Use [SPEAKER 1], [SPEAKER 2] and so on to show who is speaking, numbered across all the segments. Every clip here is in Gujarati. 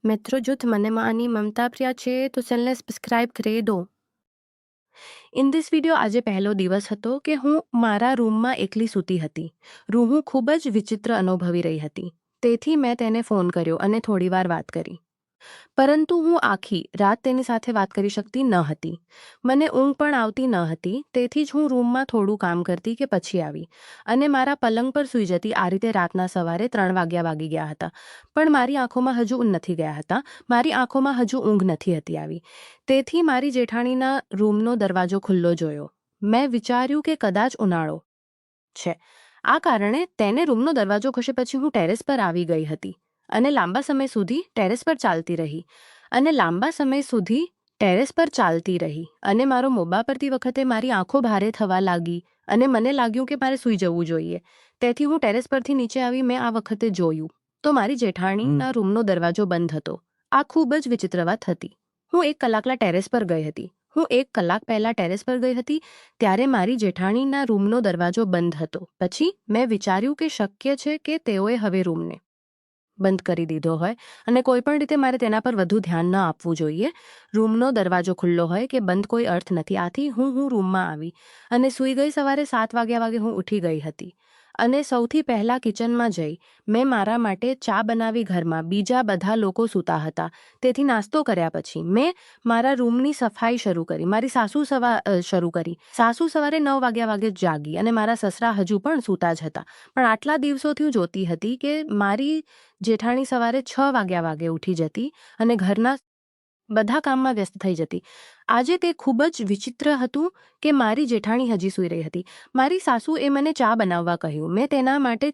[SPEAKER 1] મિત્રો જૂથ મને માની મમતા પ્રિયા છે તો ચેનલને સબસ્ક્રાઇબ કરી દો। ઇન ધીસ વિડીયો આજે પહેલો દિવસ હતો કે હું મારા રૂમમાં એકલી સૂતી હતી। હું ખૂબ જ વિચિત્ર અનુભવી રહી હતી, તેથી મેં તેને ફોન કર્યો અને થોડીવાર વાત કરી, પરંતુ હું આખી રાત તેની સાથે વાત કરી શકતી ન હતી। મને ઊંઘ પણ આવતી ન હતી, તેથી જ હું રૂમમાં થોડું કામ કરતી કે પછી આવી અને મારા પલંગ પર સૂઈ જતી। આ રીતે રાતના સવારે 3 વાગી ગયા હતા, પણ મારી આંખોમાં હજુ નથી ગયા હતા, મારી આંખોમાં હજુ ઊંઘ નથી હતી આવી। તેથી મારી જેઠાણીના રૂમનો દરવાજો ખુલ્લો જોયો। મેં વિચાર્યું કે કદાચ ઉનાળો છે, આ કારણે તેને રૂમનો દરવાજો ખુલે પછી હું ટેરેસ પર આવી ગઈ હતી અને લાંબા સમય સુધી ટેરેસ પર ચાલતી રહી અને મારો મોબા પરતી વખતે મારી આંખો ભારે થવા લાગી અને મને લાગ્યું કે મારે સૂઈ જવું જોઈએ। તેથી હું ટેરેસ પરથી નીચે આવી। મેં આ વખતે જોયું તો મારી જેઠાણીના રૂમનો દરવાજો બંધ હતો। આ ખૂબ જ વિચિત્ર વાત હતી। હું 1 કલાકના ટેરેસ પર ગઈ હતી। હું 1 કલાક પહેલા ટેરેસ પર ગઈ હતી ત્યારે મારી જેઠાણીના રૂમનો દરવાજો બંધ હતો। પછી મેં વિચાર્યું કે શક્ય છે કે તેઓએ હવે રૂમને બંધ કરી દીધો હોય અને કોઈ પણ રીતે મારે તેના પર વધુ ધ્યાન ન આપવું જોઈએ। રૂમનો દરવાજો ખુલ્લો હોય કે બંધ કોઈ અર્થ નથી। આથી હું રૂમમાં આવી અને સૂઈ ગઈ। સવારે 7 વાગે હું ઉઠી ગઈ હતી અને સૌથી પહેલા કિચનમાં જઈ મેં મારા માટે ચા બનાવી। ઘરમાં બીજા બધા લોકો સૂતા હતા, તેથી નાસ્તો કર્યા પછી મેં મારા રૂમની સફાઈ શરૂ કરી। મારી સાસુ સવારે 9 વાગે જાગી અને મારા સસરા હજુ પણ સૂતા જ હતા, પણ આટલા દિવસોથી હું જોતી હતી કે મારી જેઠાણી સવારે 6 વાગે ઉઠી જતી અને ઘરના બધા કામમાં વ્યસ્ત થઈ જતી। આજે તે ખૂબ જ વિચિત્ર હતું કે મારી જેઠાણી હજી સૂઈ રહી હતી। મારી સાસુએ મને ચા બનાવવા કહ્યું। મેં તેના માટે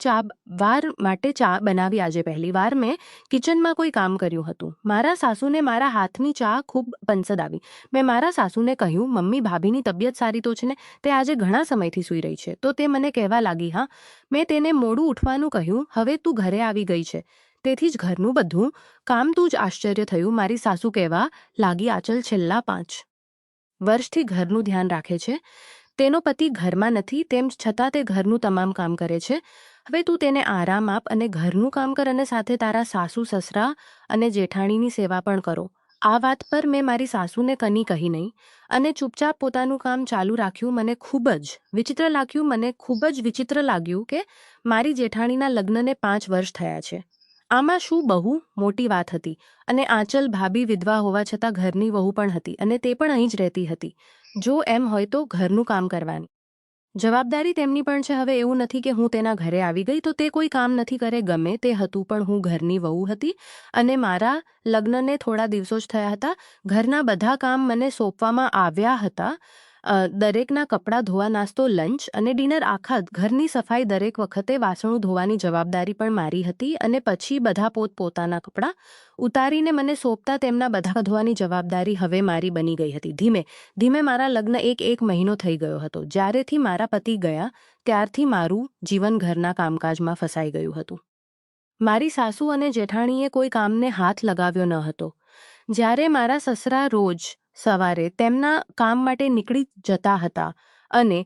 [SPEAKER 1] ચા બનાવી। આજે પહેલી વાર મેં કિચનમાં કોઈ કામ કર્યું હતું। મારા સાસુને મારા હાથની ચા ખૂબ પસંદ આવી। મેં મારા સાસુને કહ્યું, મમ્મી, ભાભીની તબિયત સારી તો છે ને? તે આજે ઘણા સમયથી સૂઈ રહી છે? તો તે મને કહેવા લાગી, હા। મેં તેને મોડું ઉઠવાનું કહ્યું। હવે તું ઘરે આવી ગઈ છે, તેથી જ ઘરનું બધું કામ તું જ આશ્ચર્ય થયું। મારી સાસુ કહેવા લાગી, આંચલ છેલ્લા 5 વર્ષથી ઘરનું ધ્યાન રાખે છે। તેનો પતિ ઘરમાં નથી, તેમ છતાં તે ઘરનું તમામ કામ કરે છે। હવે તું તેને આરામ આપ અને ઘરનું કામ કર અને સાથે તારા સાસુ, સસરા અને જેઠાણીની સેવા પણ કરો। આ વાત પર મેં મારી સાસુને કંઈ કહી નહીં અને ચૂપચાપ પોતાનું કામ ચાલુ રાખ્યું। મને ખૂબ જ વિચિત્ર લાગ્યું કે મારી જેઠાણીના લગ્નને 5 વર્ષ થયા છે। આમાં શું બહુ મોટી વાત હતી અને આંચલ ભાભી વિધવા હોવા છતાં ઘરની વહુ પણ હતી અને તે પણ અહીં જ રહેતી હતી। જો એમ હોય તો ઘરનું કામ કરવાની જવાબદારી તેમની પણ છે। હવે એવું નથી કે હું તેના ઘરે આવી ગઈ તો તે કોઈ કામ નથી કરે। ગમે તે હતું, પણ હું ઘરની વહુ હતી અને મારા લગ્નને થોડા દિવસો જ થયા હતા। ઘરના બધા કામ મને સોંપવામાં આવ્યા હતા। દરેકના કપડાં ધોવા, નાસ્તો, લંચ અને ડિનર, આખા ઘરની સફાઈ, દરેક વખતે વાસણો ધોવાની જવાબદારી પણ મારી હતી અને પછી બધા પોતપોતાના કપડાં ઉતારીને મને સોંપતા તેમના બધા ધોવાની જવાબદારી હવે મારી બની ગઈ હતી। ધીમે ધીમે મારા લગ્ન એક મહિનો થઈ ગયો હતો। જ્યારેથી મારા પતિ ગયા ત્યારથી મારું જીવન ઘરના કામકાજમાં ફસાઈ ગયું હતું। મારી સાસુ અને જેઠાણીએ કોઈ કામને હાથ લગાવ્યો ન હતો। જ્યારે મારા સસરા રોજ સવારે તેમના કામ માટે નીકળી જતા હતા અને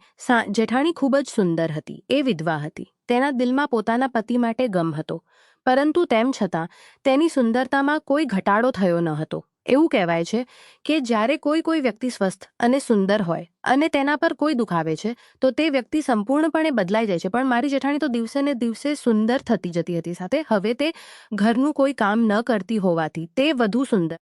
[SPEAKER 1] જેઠાણી ખૂબ જ સુંદર હતી, એ વિધવા હતી, તેના દિલમાં પોતાના પતિ માટે ગમ હતો, પરંતુ તેમ છતાં તેની સુંદરતામાં કોઈ ઘટાડો થયો ન હતો। એવું કહેવાય છે કે જ્યારે કોઈ વ્યક્તિ સ્વસ્થ અને સુંદર હોય અને તેના પર કોઈ દુખાવે છે તો તે વ્યક્તિ સંપૂર્ણપણે બદલાઈ જાય છે। પણ મારી જેઠાણી તો દિવસે ને દિવસે સુંદર થતી જતી હતી, સાથે હવે તે ઘરનું કોઈ કામ ન કરતી હોવાથી તે વધુ સુંદર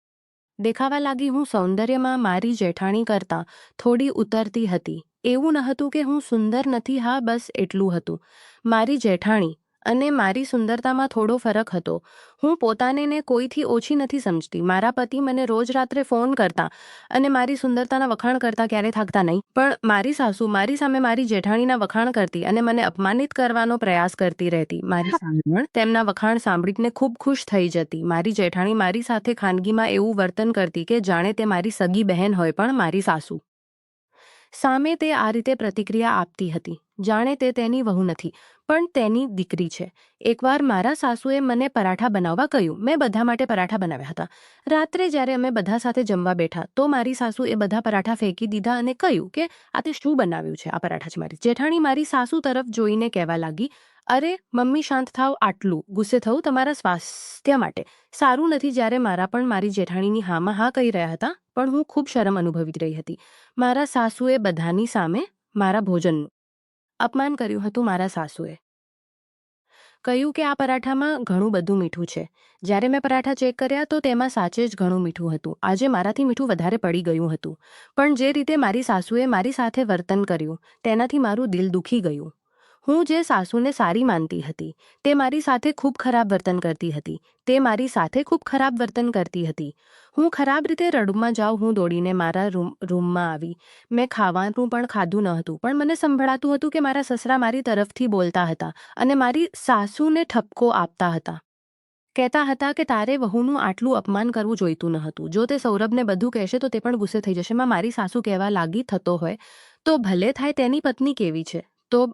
[SPEAKER 1] દેખાવા લાગી। હું સૌંદર્યમાં મારી જેઠાણી કરતાં થોડી ઉતરતી હતી। એવું ન હતું કે હું સુંદર નથી, હા, બસ એટલું હતું। મારી જેઠાણી અને મારી સુંદરતામાં થોડો ફરક હતો। હું પોતાને કોઈથી ઓછી નથી સમજતી। મારા પતિ મને રોજ રાત્રે ફોન કરતા અને મારી સુંદરતાના વખાણ કરતા, ક્યારે થાકતા નહીં। પણ મારી સાસુ મારી સામે મારી જેઠાણીના વખાણ કરતી અને મને અપમાનિત કરવાનો પ્રયાસ કરતી રહેતી। મારી સાસુ પણ તેમના વખાણ સાંભળીને ખૂબ ખુશ થઈ જતી। મારી જેઠાણી મારી સાથે ખાનગીમાં એવું વર્તન કરતી કે જાણે તે મારી સગી બહેન હોય, પણ મારી સાસુ સામે તે આ રીતે પ્રતિક્રિયા આપતી હતી જાણે તે તેની વહુ નથી પણ તેની દીકરી છે। એકવાર મારા સાસુએ મને પરાઠા બનાવવા કહ્યું। મેં બધા માટે પરાઠા બનાવ્યા હતા। રાત્રે જ્યારે અમે બધા સાથે જમવા બેઠા તો મારી સાસુએ બધા પરાઠા ફેંકી દીધા અને કહ્યું કે આ તે શું બનાવ્યું છે? આ પરાઠા છે? મારી જેઠાણી મારી સાસુ તરફ જોઈને કહેવા લાગી, અરે મમ્મી શાંત થાવ, આટલું ગુસ્સે થવું તમારા સ્વાસ્થ્ય માટે સારું નથી. જ્યારે મારા પણ મારી જેઠાણીની હામાં હા કહી રહ્યા હતા, પણ હું ખૂબ શરમ અનુભવી રહી હતી. મારા સાસુએ બધાની સામે મારા ભોજનનું અપમાન કર્યું હતું. મારા સાસુએ કહ્યું કે આ પરાઠામાં ઘણું બધું મીઠું છે. જ્યારે મેં પરાઠા ચેક કર્યા તો તેમાં સાચે જ ઘણું મીઠું હતું. આજે મારાથી મીઠું વધારે પડી ગયું હતું. પણ જે રીતે મારી સાસુએ મારી સાથે વર્તન કર્યું તેનાથી મારું દિલ દુખી ગયું. હું જે સાસુને સારી માનતી હતી તે મારી સાથે ખૂબ ખરાબ વર્તન કરતી હતી. હું ખરાબ રીતે રડમાં જાઉં. હું દોડીને મારા રૂમમાં આવી. મેં ખાવાનું પણ ખાધું ન હતું, પણ મને સંભળાતું હતું કે મારા સસરા મારી તરફથી બોલતા હતા અને મારી સાસુને ઠપકો આપતા હતા. કહેતા હતા કે તારે વહુનું આટલું અપમાન કરવું જોઈતું ન હતું. જો તે સૌરભને બધું કહેશે તો તે પણ ગુસ્સે થઈ જશે. મારી સાસુ કહેવા લાગી, થતો હોય તો ભલે થાય, તેની પત્ની કેવી છે તો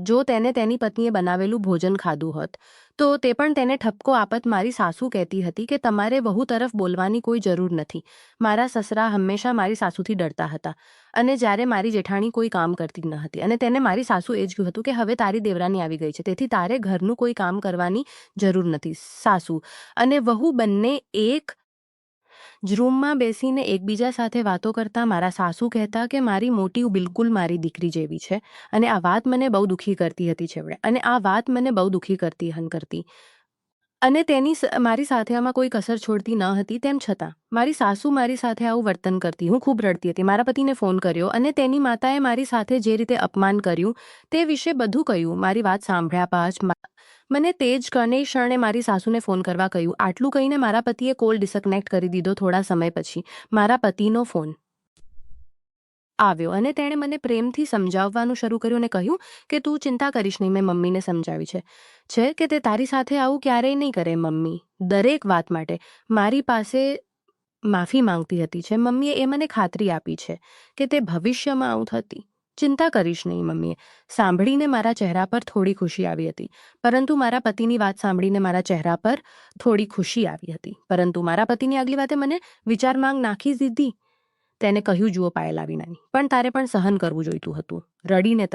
[SPEAKER 1] જો તેને તેની પત્નીએ બનાવેલું ભોજન ખાધું હોત તો તે પણ તેને ઠપકો આપત. મારી સાસુ કહેતી હતી કે તમારે વહુ તરફ બોલવાની કોઈ જરૂર નથી. મારા સસરા હંમેશા મારી સાસુથી ડરતા હતા અને જ્યારે મારી જેઠાણી કોઈ કામ કરતી ન હતી અને તેને મારી સાસુ એ જ કહ્યું હતું કે હવે તારી દેવરાની આવી ગઈ છે, તેથી તારે ઘરનું કોઈ કામ કરવાની જરૂર નથી. સાસુ અને વહુ બંને એક જ રૂમમાં બેસીને એકબીજા સાથે વાતો કરતા. મારા સાસુ કહેતા કે મારી મોટી બિલકુલ મારી દીકરી જેવી છે અને આ વાત મને બહુ દુઃખી કરતી હતી અને તેની મારી સાથે આમાં કોઈ કસર છોડતી ન હતી. તેમ છતાં મારી સાસુ મારી સાથે આવું વર્તન કરતી. હું ખૂબ રડતી હતી. મારા પતિને ફોન કર્યો અને તેની માતાએ મારી સાથે જે રીતે અપમાન કર્યું તે વિશે બધું કહ્યું. મારી વાત સાંભળ્યા બાદ મને તે જ ક્ષણે મારી સાસુને ફોન કરવા કહ્યું. આટલું કહીને મારા પતિએ કોલ ડિસ્કનેક્ટ કરી દીધો. થોડા સમય પછી મારા પતિનો ફોન આવ્યો અને તેણે મને પ્રેમથી સમજાવવાનું શરૂ કર્યું અને કહ્યું કે તું ચિંતા કરીશ નહીં. મેં મમ્મીને સમજાવી છે કે તે તારી સાથે આવું ક્યારેય નહીં કરે. મમ્મી દરેક વાત માટે મારી પાસે માફી માંગતી હતી છે. મમ્મીએ એ મને ખાતરી આપી છે કે તે ભવિષ્યમાં આવું થતી. ચિંતા કરીશ નહીં. મમ્મીએ સાંભળીને મારા ચહેરા પર થોડી ખુશી આવી હતી, પરંતુ મારા પતિની વાત સાંભળીને મારા ચહેરા પર થોડી ખુશી આવી હતી. પરંતુ મારા પતિની આગલી વાતે મને વિચારમાં નાખી દીધી. તેને કહ્યું, જુઓ પાયલ નાની, પણ તારે પણ સહન કરવું જોઈતું હતું. રડીને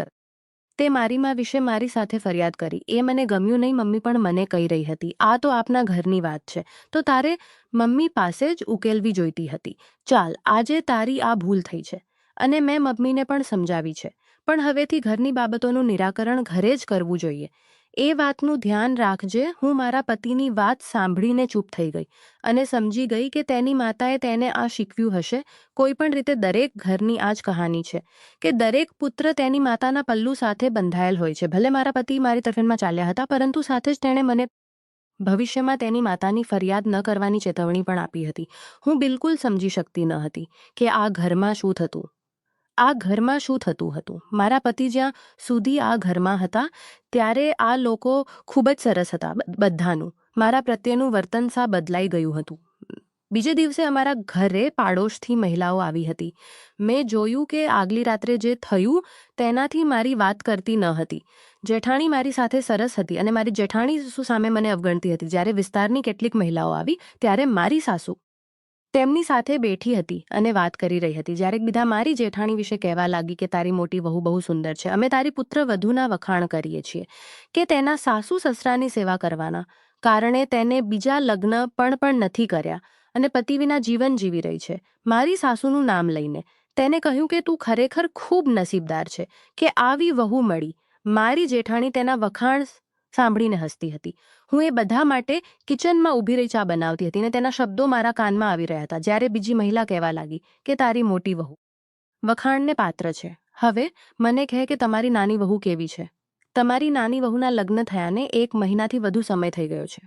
[SPEAKER 1] તે મારી માં વિશે મારી સાથે ફરિયાદ કરી. એ મને ગમ્યું નહીં. મમ્મી પણ મને કહી રહી હતી, આ તો આપના ઘરની વાત છે તો તારે મમ્મી પાસે જ ઉકેલવી જોઈતી હતી. ચાલ, આજે તારી આ ભૂલ થઈ છે અને મેં મમ્મીને પણ સમજાવી છે, પણ હવેથી ઘરની બાબતોનું નિરાકરણ ઘરે જ કરવું જોઈએ. એ વાતનું ધ્યાન રાખજે. હું મારા પતિની વાત સાંભળીને ચૂપ થઈ ગઈ અને સમજી ગઈ કે તેની માતાએ તેને આ શીખવ્યું હશે. કોઈ પણ રીતે દરેક ઘરની આ જ કહાની છે કે દરેક પુત્ર તેની માતાના પલ્લુ સાથે બંધાયેલ હોય છે. ભલે મારા પતિ મારી તરફેણમાં ચાલ્યા હતા, પરંતુ સાથે જ તેણે મને ભવિષ્યમાં તેની માતાની ફરિયાદ ન કરવાની ચેતવણી પણ આપી હતી. હું બિલકુલ સમજી શકતી ન હતી કે આ ઘરમાં શું થતું હતું. મારા પતિ જ્યાં સુધી આ ઘરમાં હતા ત્યારે આ લોકો ખૂબ જ સરસ હતા. બધાનું મારા પ્રત્યેનું વર્તન બદલાઈ ગયું હતું. બીજે દિવસે અમારા ઘરે પાડોશથી મહિલાઓ આવી હતી. મેં જોયું કે આગલી રાત્રે જે થયું તેનાથી મારી વાત કરતી ન હતી. જેઠાણી મારી સાથે સરસ હતી અને મારી જેઠાણી સામે મને અવગણતી હતી. જ્યારે વિસ્તારની કેટલીક મહિલાઓ આવી ત્યારે મારી સાસુ તેમની સાથે બેઠી હતી અને વાત કરી રહી હતી. જ્યારે બીજા મારી જેઠાણી વિશે કહેવા લાગી કે તારી મોટી વહુ બહુ સુંદર છે. અમે તારી પુત્ર વધુના વખાણ કરીએ છીએ કે તેના સાસુ સસરાની સેવા કરવાના કારણે તેને બીજા લગ્ન પણ નથી કર્યા અને પતિ વિના જીવન જીવી રહી છે. મારી સાસુનું નામ લઈને તેને કહ્યું કે તું ખરેખર ખૂબ નસીબદાર છે કે આવી વહુ મળી. મારી જેઠાણી તેના વખાણ સાંભળીને હસતી હતી. હું એ બધા માટે કિચનમાં ઊભી રહી ચા બનાવતી હતી અને તેના શબ્દો મારા કાનમાં આવી રહ્યા હતા. જ્યારે બીજી મહિલા કહેવા લાગી કે તારી મોટી વહુ વખાણને પાત્ર છે. હવે મને કહે કે તમારી નાની વહુ કેવી છે. તમારી નાની વહુના લગ્ન થયાને 1 મહિનાથી વધુ સમય થઈ ગયો છે.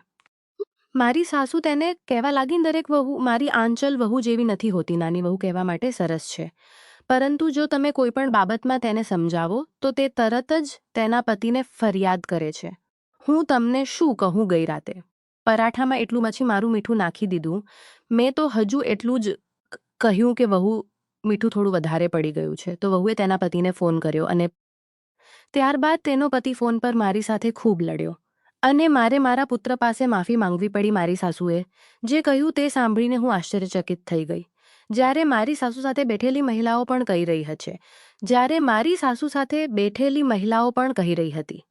[SPEAKER 1] મારી સાસુ તેને કહેવા લાગી, દરેક વહુ મારી આંચલ વહુ જેવી નથી હોતી. નાની વહુ કહેવા માટે સરસ છે, પરંતુ જો તમે કોઈ પણ બાબતમાં તેને સમજાવો તો તે તરત જ તેના પતિને ફરિયાદ કરે છે. હું તમને શું કહું, ગઈ રાતે પરાઠામાં એટલું મછી મારું મીઠું નાખી દીધું. મેં તો હજુ એટલું જ કહ્યું કે વહુ મીઠું થોડું વધારે પડી ગયું છે. તો વહુએ તેના પતિને ફોન કર્યો અને ત્યારબાદ તેનો પતિ ફોન પર મારી સાથે ખૂબ લડ્યો અને મારા પુત્ર પાસે માફી માંગવી પડી. મારી સાસુએ જે કહ્યું તે સાંભળીને હું આશ્ચર્યચકિત થઈ ગઈ. જ્યારે મારી સાસુ સાથે બેઠેલી મહિલાઓ પણ કહી રહી હતી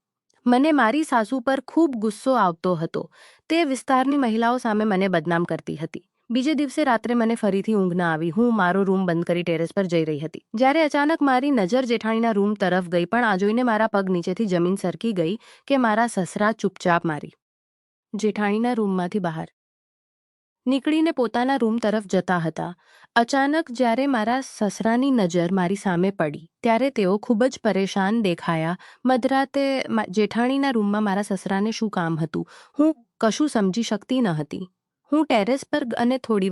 [SPEAKER 1] મને મારી સાસુ પર ખૂબ ગુસ્સો આવતો હતો. તે વિસ્તારની મહિલાઓ સામે મને બદનામ કરતી હતી. બીજે દિવસે રાત્રે મને ફરીથી ઊંઘ ન આવી. હું મારો રૂમ બંધ કરી ટેરેસ પર જઈ રહી હતી. જ્યારે અચાનક મારી નજર જેઠાણીના રૂમ તરફ ગઈ, પણ આ જોઈને મારા પગ નીચેથી જમીન સરકી ગઈ કે મારા સસરા ચૂપચાપ મારી જેઠાણીના રૂમમાંથી બહાર નીકળીને પોતાના રૂમ તરફ જતા હતા. અચાનક જ્યારે મારા સસરાની નજર મારી સામે પડી ત્યારે તેઓ ખૂબ જ પરેશાન દેખાયા. મધરાતે જેઠાણીના રૂમમાં મારા સસરાને શું કામ હતું, હું કશું સમજી શકતી ન હતી. હું ટેરેસ પર ગઈ અને થોડી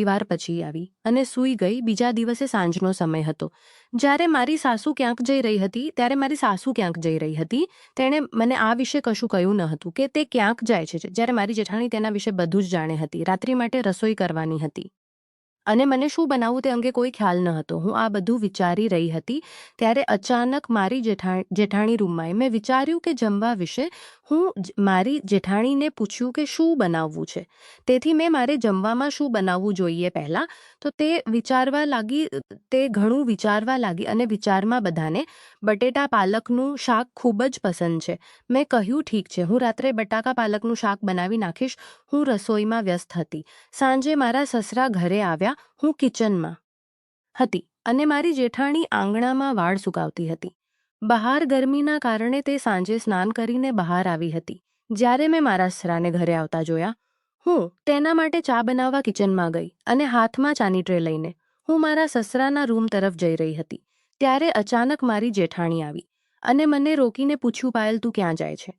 [SPEAKER 1] વાર પછી આવી અને સૂઈ ગઈ. બીજા દિવસે સાંજનો સમય હતો. જ્યારે મારી સાસુ ક્યાંક જઈ રહી હતી તેણે મને આ વિશે કશું કહ્યું ન હતું કે તે ક્યાંક જાય છે. જ્યારે મારી જેઠાણી તેના વિશે બધું જ જાણે હતી. રાત્રિ માટે રસોઈ કરવાની હતી અને મને શું બનાવવું તે અંગે કોઈ ખ્યાલ ન હતો. હું આ બધું વિચારી રહી હતી ત્યારે અચાનક મારી જેઠાણી રૂમમાં મેં વિચાર્યું કે જમવા વિશે. હું મારી જેઠાણીને પૂછ્યું કે શું બનાવવું છે. તેથી મેં મારે જમવામાં શું બનાવવું જોઈએ પહેલાં તો તે ઘણું વિચારવા લાગી અને વિચારમાં બધાને બટેટા પાલકનું શાક ખૂબ જ પસંદ છે. મેં કહ્યું ઠીક છે, હું રાત્રે બટાકા પાલકનું શાક બનાવી નાખીશ. હું રસોઈમાં વ્યસ્ત હતી. સાંજે મારા સસરા ઘરે આવ્યા. હું કિચનમાં હતી અને મારી જેઠાણી આંગણામાં વાળ સુકાવતી હતી. બહાર ગરમીના કારણે તે સાંજે સ્નાન કરીને બહાર આવી હતી. જ્યારે મેં મારા સસરાને ઘરે આવતા જોયા, હું તેના માટે ચા બનાવવા કિચનમાં ગઈ અને હાથમાં ચાની ટ્રે લઈને હું મારા સસરાના રૂમ તરફ જઈ રહી હતી. ત્યારે અચાનક મારી જેઠાણી આવી અને મને રોકીને પૂછ્યું, પાયલ, તું ક્યાં જાય છે?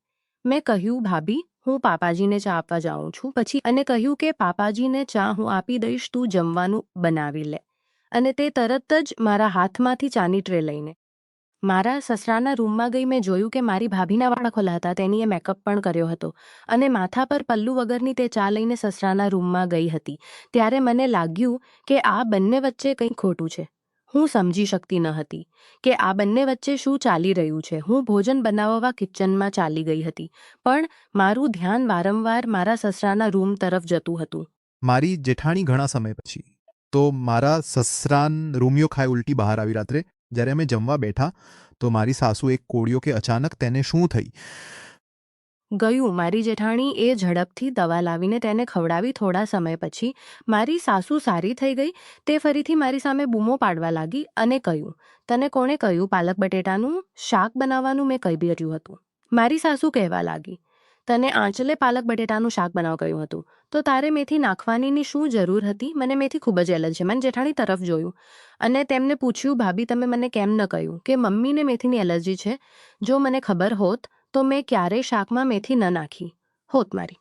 [SPEAKER 1] મેં કહ્યું, ભાભી, હું પાપાજીને ચા આપવા જાઉં છું. પછી અને કહ્યું કે પાપાજીને ચા હું આપી દઈશ, તું જમવાનું બનાવી લે. અને તે તરત જ મારા હાથમાંથી ચાની ટ્રે લઈને મારા સસરાના રૂમમાં ગઈ. મેં જોયું કે મારી ભાભીના વાળ ખોલા હતા. તેણીએ મેકઅપ પણ કર્યો હતો અને માથા પર પલ્લુ વગરની તે ચા લઈને સસરાના રૂમમાં ગઈ હતી. ત્યારે મને લાગ્યું કે આ બંને વચ્ચે કંઈક ખોટું છે. હું સમજી શકતી ન હતી કે આ બંને વચ્ચે શું ચાલી રહ્યું છે. હું ભોજન બનાવવા કિચનમાં ચાલી ગઈ હતી, પણ મારું ધ્યાન વારંવાર મારા સસરાના રૂમ તરફ જતું હતું.
[SPEAKER 2] મારી જેઠાણી ઘણા સમય પછી તો મારા સસરાન રૂમિયો ખાઈ ઉલટી બહાર આવી રાત્રે. જ્યારે અમે જમવા બેઠા તો મારી સાસુ એક કોળિયો કે અચાનક તેને શું થઈ
[SPEAKER 1] ગયું. મારી જેઠાણી એ ઝડપથી દવા લાવીને તેને ખવડાવી. થોડા સમય પછી મારી સાસુ સારી થઈ ગઈ. તે ફરીથી મારી સામે બૂમો પાડવા લાગી અને કહ્યું, તને કોણે કહ્યું પાલક બટેટાનું શાક બનાવવાનું? મેં કહ્યું હતું. મારી સાસુ કહેવા લાગી, તને આંચલે પાલક બટેટાનું શાક બનાવવા કહ્યું હતું તો તારે મેથી નાખવાની શું જરૂર હતી? મને મેથી ખૂબ જ એલર્જી છે. મને જેઠાણી તરફ જોયું અને તેમને પૂછ્યું, ભાભી, તમે મને કેમ ન કહ્યું કે મમ્મીને મેથીની એલર્જી છે? જો મને ખબર હોત તો મેં ક્યારેય શાકમાં મેથી ન નાખી હોત. મારી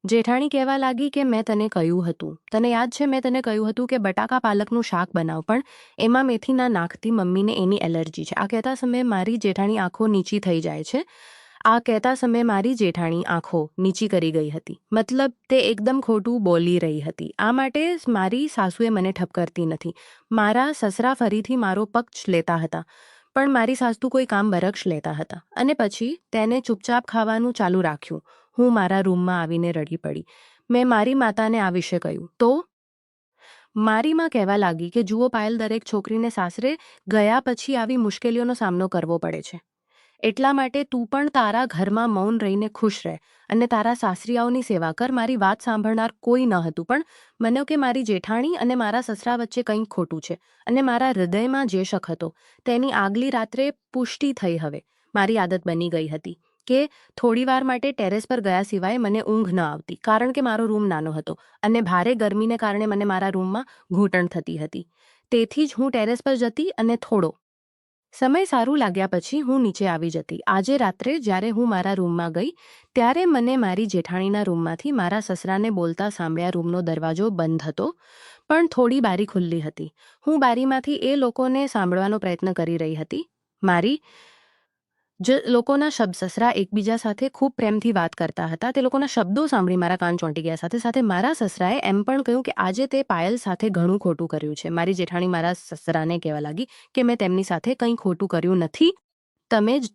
[SPEAKER 1] જેઠાણી કહેવા લાગી કે મેં તને કહ્યું હતું, તને યાદ છે મેં તને કહ્યું હતું કે બટાકા પાલકનું શાક બનાવ, પણ એમાં મેથી ના નાખતી, મમ્મીને એની એલર્જી છે. આ કહેતા સમયે મારી જેઠાણી આંખો નીચી થઈ જાય છે. આ કહેતા સમયે મારી જેઠાણી આંખો નીચી કરી ગઈ હતી. મતલબ તે એકદમ ખોટું બોલી રહી હતી. આ માટે મારી સાસુએ મને ઠપકરતી નથી. મારા સસરા ફરીથી મારો પક્ષ લેતા હતા, પણ મારી સાસુ કોઈ કામ બરક્ષ લેતા હતા અને પછી તેને ચૂપચાપ ખાવાનું ચાલુ રાખ્યું. હું મારા રૂમમાં આવીને રડી પડી. મેં મારી માતાને આ વિશે કહ્યું તો મારી માં કહેવા લાગી કે જુઓ પાયલ, દરેક છોકરીને સાસરે ગયા પછી આવી મુશ્કેલીઓનો સામનો કરવો પડે છે. એટલા માટે તું પણ તારા ઘરમાં મૌન રહીને ખુશ રહે અને તારા સાસરિયાઓની સેવા કર. મારી વાત સાંભળનાર કોઈ ન હતું, પણ મને કે મારી જેઠાણી અને મારા સસરા વચ્ચે કંઈક ખોટું છે અને મારા હૃદયમાં જે શક હતો તેની આગલી રાત્રે પુષ્ટિ થઈ. હવે મારી આદત બની ગઈ હતી કે થોડીવાર માટે ટેરેસ પર ગયા સિવાય મને ઊંઘ ન આવતી, કારણ કે મારો રૂમ નાનો હતો અને ભારે ગરમીને કારણે મને મારા રૂમમાં ઘૂંટણ થતી હતી. તેથી જ હું ટેરેસ પર જતી અને થોડો સમય સારું લાગ્યા પછી હું નીચે આવી જતી. આજે રાત્રે જ્યારે હું મારા રૂમમાં ગઈ ત્યારે મને મારી જેઠાણીના રૂમમાંથી મારા સસરાને બોલતા સાંભળ્યા. રૂમનો દરવાજો બંધ હતો પણ થોડી બારી ખુલ્લી હતી. હું બારીમાંથી એ લોકોને સાંભળવાનો પ્રયત્ન કરી રહી હતી. મારી લોકોના સસરા એકબીજા સાથે ખૂબ પ્રેમથી વાત કરતા હતા. તે લોકોના શબ્દો સાંભળી મારા કાન ચોંટી ગયા. સાથે સાથે મારા સસરાએ એમ પણ કહ્યું કે આજે તે પાયલ સાથે ઘણું ખોટું કર્યું છે. મારી જેઠાણી મારા સસરાને કહેવા લાગી કે મેં તેમની સાથે કંઈ ખોટું કર્યું નથી. તમે જ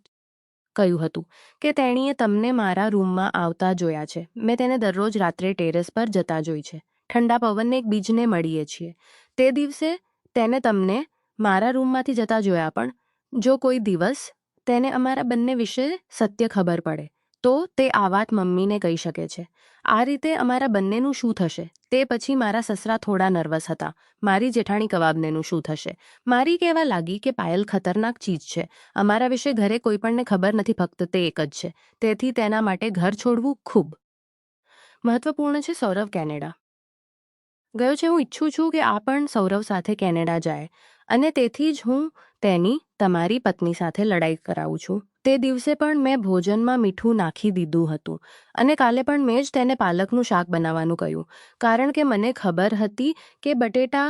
[SPEAKER 1] કહ્યું હતું કે તેણીએ તમને મારા રૂમમાં આવતા જોયા છે. મેં તેને દરરોજ રાત્રે ટેરેસ પર જતા જોઈ છે. ઠંડા પવનને એક બીજને મળીએ છીએ. તે દિવસે તેને તમને મારા રૂમમાંથી જતા જોયા, પણ જો કોઈ દિવસ તેને અમારા બંને વિશે સત્ય ખબર પડે તો તે આ વાત મમ્મીને કહી શકે છે. આ રીતે અમારા બંનેનું શું થશે? તે પછી મારા સસરા થોડા નર્વસ હતા. મારી જેઠાણી કવાબનેનું શું થશે? મારી કહેવા લાગી કે પાયલ ખતરનાક ચીજ છે. અમારા વિશે ઘરે કોઈપણને ખબર નથી, ફક્ત તે એક જ છે. તેથી તેના માટે ઘર છોડવું ખૂબ મહત્વપૂર્ણ છે. સૌરવ કેનેડા ગયો છે. હું ઈચ્છું છું કે આ પણ સૌરવ સાથે કેનેડા જાય અને તેથી જ હું તમારી પત્ની સાથે લડાઈ કરાવું છું. તે દિવસે પણ મેં ભોજનમાં મીઠું નાખી દીધું હતું અને કાલે પણ મેં જ તેને પાલકનું શાક બનાવવાનું કહ્યું, કારણ કે મને ખબર હતી કે બટેટા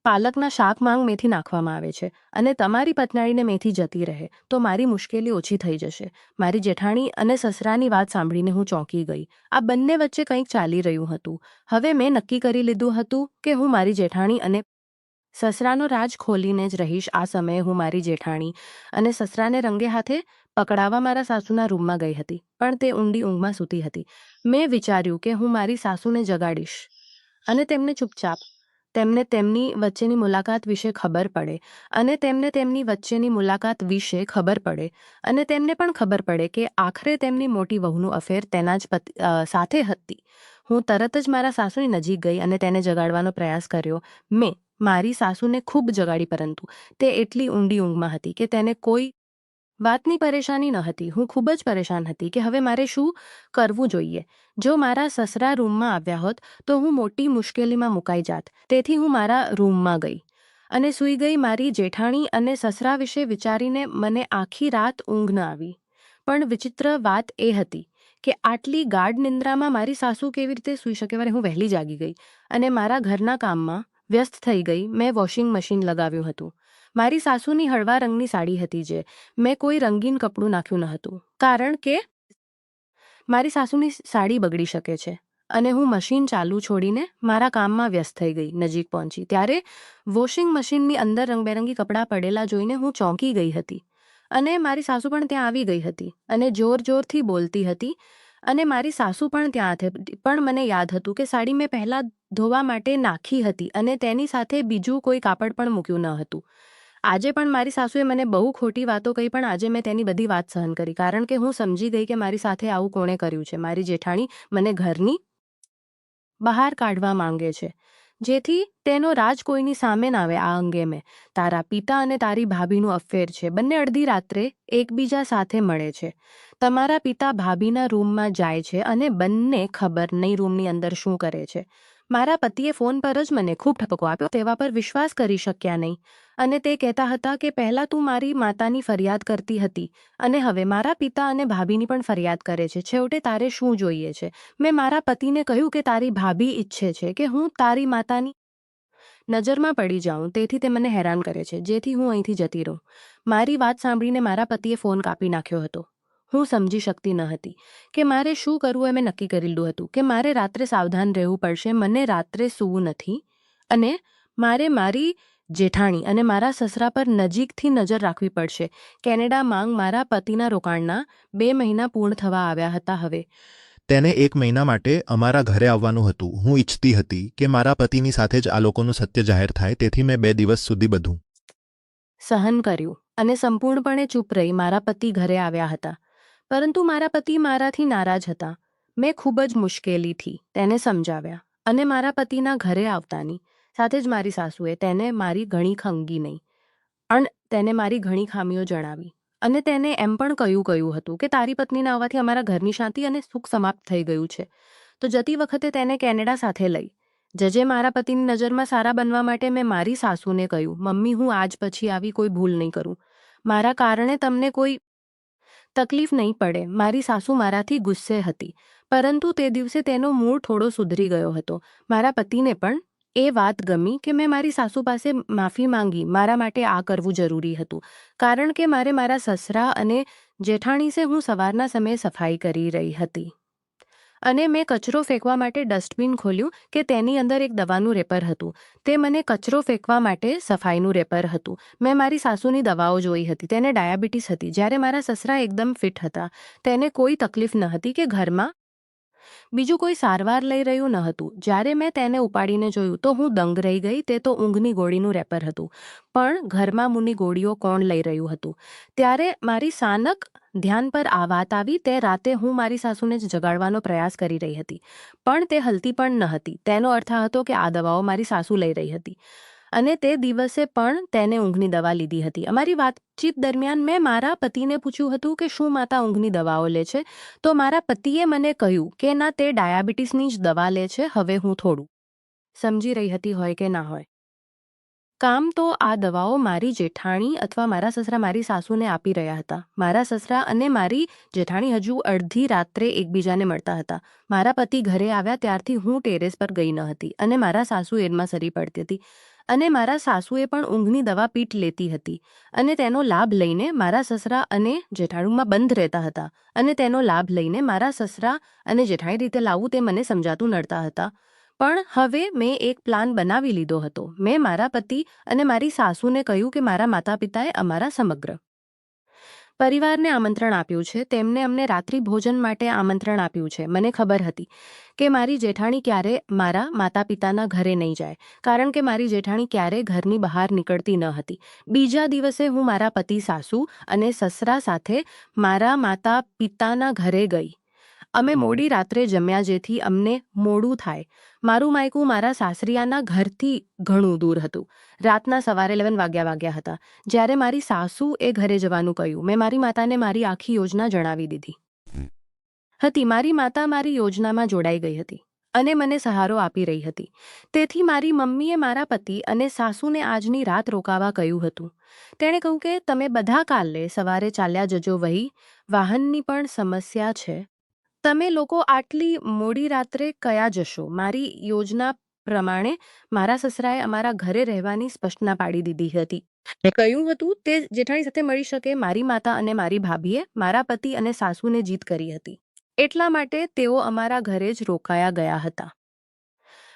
[SPEAKER 1] પાલકના શાકમાં મેથી નાખવામાં આવે છે અને તમારી પતનાળીને મેથી જતી રહે તો મારી મુશ્કેલી ઓછી થઈ જશે. મારી જેઠાણી અને સસરાની વાત સાંભળીને હું ચોંકી ગઈ. આ બંને વચ્ચે કંઈક ચાલી રહ્યું હતું. હવે મેં નક્કી કરી લીધું હતું કે હું મારી જેઠાણી અને સસરાનો રાજ ખોલીને જ રહીશ. આ સમયે હું મારી જેઠાણી અને સસરાને રંગે હાથે પકડાવવા મારા સાસુના રૂમમાં ગઈ હતી, પણ તે ઊંડી ઊંઘમાં સૂતી હતી. મેં વિચાર્યું કે હું મારી સાસુને જગાડીશ અને તેમને તેમની વચ્ચેની મુલાકાત વિશે ખબર પડે અને તેમને પણ ખબર પડે કે આખરે તેમની મોટી વહુનું અફેર તેના જ સાથે હતી. હું તરત જ મારા સાસુની નજીક ગઈ અને તેને જગાડવાનો પ્રયાસ કર્યો. મેં મારી સાસુને ખૂબ જગાડી, પરંતુ તે એટલી ઊંડી ઊંઘમાં હતી કે તેને કોઈ વાતની પરેશાની ન હતી. હું ખૂબ જ પરેશાન હતી કે હવે મારે શું કરવું જોઈએ. જો મારા સસરા રૂમમાં આવ્યા હોત તો હું મોટી મુશ્કેલીમાં મુકાઈ જાત. તેથી હું મારા રૂમમાં ગઈ અને સૂઈ ગઈ. મારી જેઠાણી અને સસરા વિશે વિચારીને મને આખી રાત ઊંઘ ન આવી. પણ વિચિત્ર વાત એ હતી કે આટલી ગાઢ નિંદ્રામાં મારી સાસુ કેવી રીતે સૂઈ શકે? હું વહેલી જાગી ગઈ અને મારા ઘરના કામમાં વ્યસ્ત થઈ ગઈ. મેં વોશિંગ મશીન લગાવ્યું હતું. મારી સાસુની હળવા રંગની સાડી હતી, જે મેં કોઈ રંગીન કપડું નાખ્યું ન હતું, કારણ કે મારી સાસુની સાડી બગડી શકે છે. અને હું મશીન ચાલુ છોડીને મારા કામમાં વ્યસ્ત થઈ ગઈ. નજીક પહોંચી ત્યારે વોશિંગ મશીનની અંદર રંગબેરંગી કપડાં પડેલા જોઈને હું ચોંકી ગઈ હતી અને મારી સાસુ પણ ત્યાં આવી ગઈ હતી અને જોરથી બોલતી હતી અને મારી સાસુ પણ ત્યાં હતી. પણ મને યાદ હતું કે સાડી મેં પહેલાં ધોવા માટે નાખી હતી અને તેની સાથે બીજું કોઈ કાપડ પણ મૂક્યું ન હતું. આજે પણ મારી સાસુએ મને બહુ ખોટી વાતો કહી, પણ આજે મેં તેની બધી વાત સહન કરી, કારણ કે હું સમજી ગઈ કે મારી સાથે આવું કોણે કર્યું છે. મારી જેઠાણી મને ઘરની બહાર કાઢવા માંગે છે, જેથી તેનો રાજ કોઈની સામે ના આવે. આ અંગે મેં તારા પિતા અને તારી ભાભીનું અફેર છે. બંને અડધી રાત્રે એકબીજા સાથે મળે છે. તમારા પિતા ભાભીના રૂમમાં જાય છે અને બંને ખબર નહીં રૂમની અંદર શું કરે છે. મારા પતિએ ફોન પર જ મને ખૂબ ઠપકો આપ્યો. તેવા પર વિશ્વાસ કરી શક્યા નહીં અને તે કહેતા હતા કે પહેલાં તું મારી માતાની ફરિયાદ કરતી હતી અને હવે મારા પિતા અને ભાભીની પણ ફરિયાદ કરે છે. છેવટે તારે શું જોઈએ છે? મેં મારા પતિને કહ્યું કે તારી ભાભી ઈચ્છે છે કે હું તારી માતાની નજરમાં પડી જાઉં, તેથી તે મને હેરાન કરે છે, જેથી હું અહીંથી જતી રહું. મારી વાત સાંભળીને મારા પતિએ ફોન કાપી નાખ્યો હતો. હું સમજી શકતી ન હતી કે મારે શું કરવું. મેં નક્કી કરી લીધું હતું કે મારે રાત્રે સાવધાન રહેવું પડશે. મને રાત્રે સૂવું નથી અને મારે મારી જેઠાણી અને મારા સસરા પર નજીકથી નજર રાખવી પડશે. કેનેડામાં મારા પતિના રોકાણના 2 મહિના પૂર્ણ થવા આવ્યા હતા. હવે
[SPEAKER 2] તેને 1 મહિના માટે અમારા ઘરે આવવાનું હતું. હું ઈચ્છતી હતી કે મારા પતિની સાથે જ આ લોકોનું સત્ય જાહેર થાય, તેથી મેં 2 દિવસ સુધી બધું
[SPEAKER 1] સહન કર્યું અને સંપૂર્ણપણે ચૂપ રહી. મારા પતિ ઘરે આવ્યા હતા, પરંતુ મારા પતિ મારાથી નારાજ હતા. મેં ખૂબ જ મુશ્કેલીથી તેને સમજાવ્યા અને મારા પતિના ઘરે આવતાની સાથે જ મારી સાસુએ તેને મારી ઘણી ખંગી નહીં અને તેને મારી ઘણી ખામીઓ જણાવી અને તેને એમ પણ કહ્યું હતું કે તારી પત્નીના આવવાથી અમારા ઘરની શાંતિ અને સુખ સમાપ્ત થઈ ગયું છે. તો જતી વખતે તેને કેનેડા સાથે લઈ જજે. મારા પતિની નજરમાં સારા બનવા માટે મેં મારી સાસુને કહ્યું, મમ્મી, હું આજ પછી આવી કોઈ ભૂલ નહીં કરું. મારા કારણે તમને કોઈ તકલીફ નહીં પડે. મારી સાસુ મારાથી ગુસ્સે હતી, પરંતુ તે દિવસે તેનો મૂડ થોડો સુધરી ગયો હતો. મારા પતિને પણ એ વાત ગમી કે મેં મારી સાસુ પાસે માફી માંગી. મારા માટે આ કરવું જરૂરી હતું, કારણ કે મારા સસરા અને જેઠાણી સે હું સવારના સમયે સફાઈ કરી રહી હતી અને મેં કચરો ફેંકવા માટે ડસ્ટબિન ખોલ્યું કે તેની અંદર એક દવાનું રેપર હતું. તે મને કચરો ફેંકવા માટે સફાઈનું રેપર હતું. મેં મારી સાસુની દવાઓ જોઈ હતી. તેને ડાયાબિટીસ હતી, જ્યારે મારા સસરા એકદમ ફિટ હતા. તેને કોઈ તકલીફ ન હતી કે ઘરમાં બીજું કોઈ સારવાર લઈ રહ્યું ન હતું. જ્યારે મેં તેને ઉપાડીને જોયું તો હું દંગ રહી ગઈ. તે તો ઊંઘની ગોળીનું રેપર હતું, પણ ઘરમાં મૂની ગોળીઓ કોણ લઈ રહ્યું હતું? ત્યારે મારી સાનક ધ્યાન પર આ વાત આવી. તે રાતે હું મારી સાસુને જ જગાડવાનો પ્રયાસ કરી રહી હતી, પણ તે હલતી પણ ન હતી. તેનો અર્થ આ હતો કે આ દવાઓ મારી સાસુ લઈ રહી હતી, અને તે દિવસે પણ તેને ઊંઘની દવા લીધી હતી. અમારી વાતચીત દરમિયાન મેં મારા પતિને પૂછ્યું હતું કે શું માતા ઊંઘની દવાઓ લે છે, તો મારા પતિએ મને કહ્યું કે ના, તે ડાયાબિટીસની જ દવા લે છે. હવે હું થોડું સમજી રહી હતી હોય કે ના હોય કામ, તો આ દવાઓ મારી જેઠાણી અથવા મારા સસરા મારી સાસુને આપી રહ્યા હતા. મારા સસરા અને મારી જેઠાણી હજુ અડધી રાત્રે એકબીજાને મળતા હતા. મારા પતિ ઘરે આવ્યા ત્યારથી હું ટેરેસ પર ગઈ ન હતી, અને મારા સાસુ એડમાં સરી પડતી હતી, અને મારા સાસુએ પણ ઊંઘની દવા પીટ લેતી હતી, અને તેનો લાભ લઈને મારા સસરા અને જેઠાણીમાં બંધ રહેતા હતા, અને તેનો લાભ લઈને મારા સસરા અને જેઠાણી રીતે લાવવું તે મને સમજાતું નડતા હતા. પણ હવે મેં એક પ્લાન બનાવી લીધો હતો. મેં મારા પતિ અને મારી સાસુને કહ્યું કે મારા માતા પિતાએ અમારા સમગ્ર પરિવારને આમંત્રણ આપ્યું છે. તેમને અમને રાત્રિ ભોજન માટે આમંત્રણ આપ્યું છે. મને ખબર હતી કે મારી જેઠાણી ક્યારે મારા માતા પિતાના ઘરે નહીં જાય, કારણ કે મારી જેઠાણી ક્યારે ઘરની બહાર નીકળતી ન હતી. બીજા દિવસે હું મારા પતિ, સાસુ અને સસરા સાથે મારા માતા પિતાના ઘરે ગઈ. અમે મોડી રાત્રે જમ્યા, જેથી અમને મોડું થાય. મારું માયકું મારા સાસરિયાના ઘરથી ઘણું દૂર હતું. રાતના સવારે 11 વાગ્યા હતા જ્યારે મારી સાસુએ ઘરે જવાનું કહ્યું. મેં મારી માતાને મારી આખી યોજના જણાવી દીધી હતી. મારી માતા મારી યોજનામાં જોડાઈ ગઈ હતી અને મને સહારો આપી રહી હતી. તેથી મારી મમ્મીએ મારા પતિ અને સાસુને આજની રાત રોકાવા કહ્યું હતું. તેણે કહ્યું કે તમે બધા કાલે સવારે ચાલ્યા જજો. વહી વાહનની પણ સમસ્યા છે. તમે લોકો આટલી મોડી રાત્રે કયા જશો? મારી યોજના પ્રમાણે મારા સસરાએ અમારા ઘરે રહેવાની સ્પષ્ટના પાડી દીધી હતી. કહ્યું હતું તે જેઠાણી સાથે મળી શકે. મારી માતા અને મારી ભાભીએ મારા પતિ અને સાસુને જીત કરી હતી, એટલા માટે તેઓ અમારા ઘરે જ રોકાયા ગયા હતા.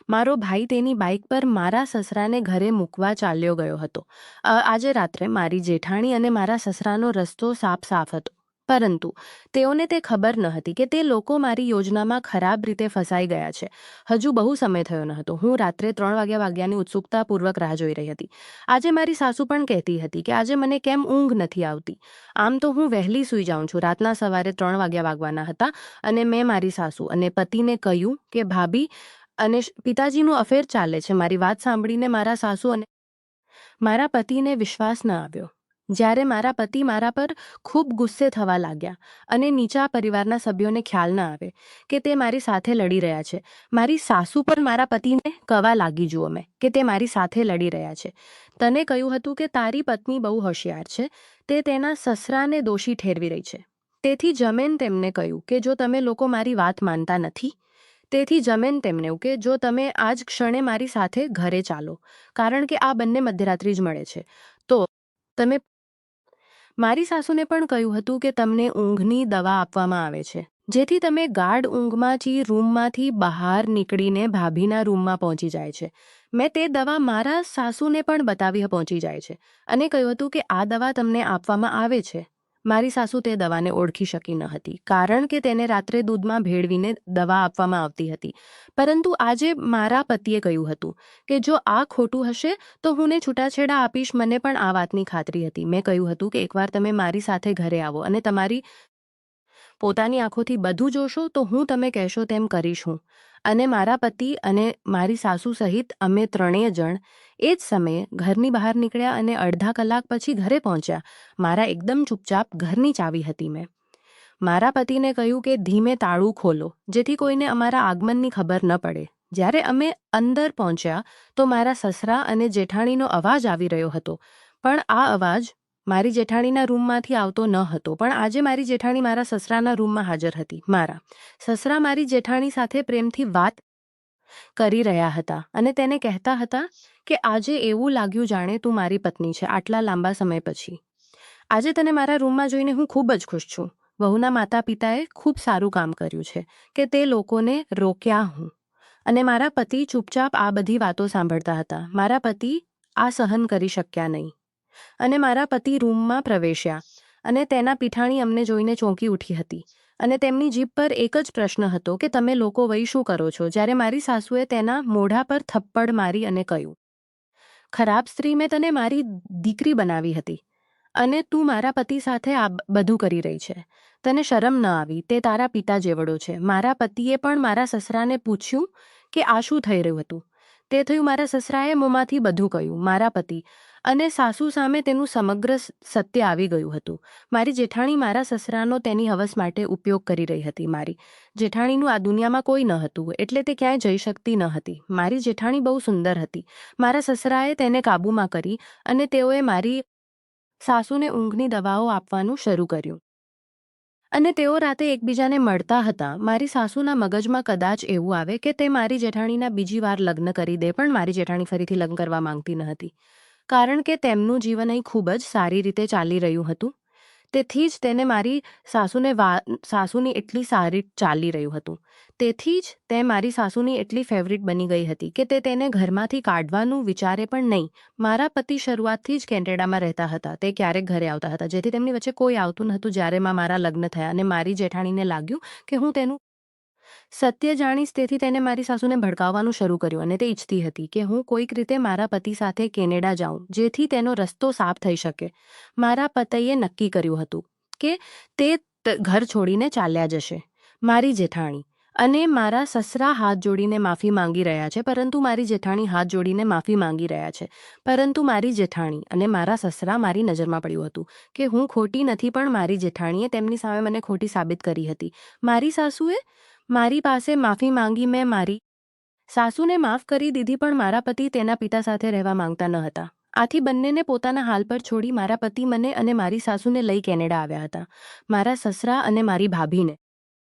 [SPEAKER 1] મારો ભાઈ તેની બાઇક પર મારા સસરાને ઘરે મૂકવા ચાલ્યો ગયો હતો. આજે રાત્રે મારી જેઠાણી અને મારા સસરાનો રસ્તો સાફ હતો, પરંતુ તેઓને તે ખબર ન હતી કે તે લોકો મારી યોજનામાં ખરાબ રીતે ફસાઈ ગયા છે. હજુ બહુ સમય થયો ન હતો. હું રાત્રે 3 વાગ્યાની ઉત્સુકતાપૂર્વક રાહ જોઈ રહી હતી. આજે મારી સાસુ પણ કહેતી હતી કે આજે મને કેમ ઊંઘ નથી આવતી. આમ તો હું વહેલી સૂઈ જાઉં છું. રાતના સવારે 3 વાગવાના હતા, અને મેં મારી સાસુ અને પતિને કહ્યું કે ભાભી અને પિતાજીનું અફેર ચાલે છે. મારી વાત સાંભળીને મારા સાસુ અને મારા પતિને વિશ્વાસ ન આવ્યો. જ્યારે મારા પતિ મારા પર ખૂબ ગુસ્સે થવા લાગ્યા, અને નીચા પરિવારના સભ્યોને ખ્યાલ ન આવે કે તે મારી સાથે લડી રહ્યા છે. મારી સાસુ પણ મારા પતિને કહેવા લાગી, જુઓ મેં કે તે મારી સાથે લડી રહ્યા છે. તને કહ્યું હતું કે તારી પત્ની બહુ હોશિયાર છે. તે તેના સસરાને દોષી ઠેરવી રહી છે. તેથી જમેન તેમને કહ્યું કે જો તમે લોકો મારી વાત માનતા નથી, તેથી જમેન તેમને કે જો તમે આજ ક્ષણે મારી સાથે ઘરે ચાલો, કારણ કે આ બંને મધ્યરાત્રિ જ મળે છે, તો તમે. મારી સાસુને પણ કહ્યું હતું કે તમને ઊંઘની દવા આપવામાં આવે છે, જેથી તમે ગાઢ ઊંઘમાંથી રૂમમાંથી બહાર નીકળીને ભાભીના રૂમમાં પહોંચી જાય છે. મેં તે દવા મારા સાસુને પણ બતાવી પહોંચી જાય છે, અને કહ્યું હતું કે આ દવા તમને આપવામાં આવે છે. મારી સાસુ તે દવાને ઓળખી શકી ન હતી, કારણ કે તેને રાત્રે દૂધમાં ભેળવીને દવા આપવામાં આવતી હતી. પરંતુ આજે મારા પતિએ કહ્યું હતું કે જો આ ખોટું હશે તો હું છૂટાછેડા આપીશ. મને પણ આ વાતની ખાતરી હતી. મેં કહ્યું હતું કે એકવાર તમે મારી સાથે ઘરે આવો અને તમારી પોતાની આંખોથી બધું જોશો તો હું તમે કહેશો તેમ કરીશ હું. અને મારા પતિ અને મારી સાસુ સહિત અમે ત્રણેય જણ એ જ સમયે ઘરની બહાર નીકળ્યા અને અડધા કલાક પછી ઘરે પહોંચ્યા. મારા એકદમ ચૂપચાપ ઘરની ચાવી હતી. મેં મારા પતિને કહ્યું કે ધીમે તાળું ખોલો, જેથી કોઈને અમારા આગમનની ખબર ન પડે. જ્યારે અમે અંદર પહોંચ્યા તો મારા સસરા અને જેઠાણીનો અવાજ આવી રહ્યો હતો, પણ આ અવાજ મારી જેઠાણીના રૂમમાંથી આવતો ન હતો. પણ આજે મારી જેઠાણી મારા સસરાના રૂમમાં હાજર હતી. મારા સસરા મારી જેઠાણી સાથે પ્રેમથી વાત કરી રહ્યા હતા અને તેને કહેતા હતા કે આજે એવું લાગ્યું જાણે તું મારી પત્ની છે આટલા લાંબા સમય પછી. આજે તને મારા રૂમમાં જોઈને હું ખૂબ જ ખુશ છું. વહુના માતા પિતાએ ખૂબ સારું કામ કર્યું છે કે તે લોકોને રોક્યા હું. અને મારા પતિ ચૂપચાપ આ બધી વાતો સાંભળતા હતા. મારા પતિ આ સહન કરી શક્યા નહીં, અને મારા પતિ રૂમમાં પ્રવેશ્યા, અને તેના પીઠાણી અમને જોઈને ચોંકી ઉઠી હતી, અને તેમની જીભ પર એક જ પ્રશ્ન હતો કે તમે લોકો વહી શું કરો છો, જ્યારે મારી સાસુએ તેના મોઢા પર થપ્પડ મારી અને કહ્યું, ખરાબ સ્ત્રી, મેં તને મારી દીકરી બનાવી હતી અને તું મારા પતિ સાથે આ બધું કરી રહી છે. તને શરમ ન આવી? તે તારા પિતા જેવડો છે. મારા પતિએ પણ મારા સસરાને પૂછ્યું કે આ શું થઈ રહ્યું હતું. તે થયું મારા સસરાએ મોંમાંથી બધું કહ્યું. મારા પતિ અને સાસુ સામે તેનું સમગ્ર સત્ય આવી ગયું હતું. મારી જેઠાણી મારા સસરાનો તેની હવસ માટે ઉપયોગ કરી રહી હતી. મારી જેઠાણીનું આ દુનિયામાં કોઈ ન હતું, એટલે તે ક્યાંય જઈ શકતી ન હતી. મારી જેઠાણી બહુ સુંદર હતી. મારા સસરાએ તેને કાબૂમાં કરી અને તેઓએ મારી સાસુને ઊંઘની દવાઓ આપવાનું શરૂ કર્યું અને તેઓ રાતે એકબીજાને મળતા હતા. મારી સાસુના મગજમાં કદાચ એવું આવે કે તે મારી જેઠાણીના બીજી વાર લગ્ન કરી દે, પણ મારી જેઠાણી ફરીથી લગ્ન કરવા માંગતી ન હતી, કારણ કે તેમનું જીવન અહીં ખૂબ જ સારી રીતે ચાલી રહ્યું હતું. તેથી જ તેને મારી સાસુની એટલી સારી ચાલી રહ્યું હતું. તેથી જ તે મારી સાસુની એટલી ફેવરિટ બની ગઈ હતી કે તે તેને ઘરમાંથી કાઢવાનું વિચારે પણ નહીં. મારા પતિ શરૂઆતથી જ કેનેડામાં રહેતા હતા. તે ક્યારેક ઘરે આવતા હતા, જેથી તેમની વચ્ચે કોઈ આવતું નહોતું. જ્યારે મારા લગ્ન થયા અને મારી જેઠાણીને લાગ્યું કે હું તેનું સત્ય જાણીશ, તેથી તેને મારી સાસુને ભડકાવવાનું શરૂ કર્યું અને તે ઈચ્છતી હતી કે હું કોઈક રીતે મારા પતિ સાથે કેનેડા જાઉં, જેથી તેનો રસ્તો સાફ થઈ શકે. મારા પતિએ નક્કી કર્યું હતું કે તે ઘર છોડીને ચાલ્યા જશે. મારી જેઠાણી અને મારા સસરા હાથ જોડીને માફી માંગી રહ્યા છે, પરંતુ મારી જેઠાણી હાથ જોડીને માફી માંગી રહ્યા છે. પરંતુ મારી જેઠાણી અને મારા સસરા મારી નજરમાં પડ્યું હતું કે હું ખોટી નથી, પણ મારી જેઠાણીએ તેમની સામે મને ખોટી સાબિત કરી હતી. મારી સાસુએ મારી પાસે માફી માંગી. મેં મારી સાસુને માફ કરી દીધી, પણ મારા પતિ તેના પિતા સાથે રહેવા માંગતા ન હતા. આથી બંનેને પોતાના હાલ પર છોડી મારા પતિ મને અને મારી સાસુને લઈ કેનેડા આવ્યા હતા. મારા સસરા અને મારી ભાભીને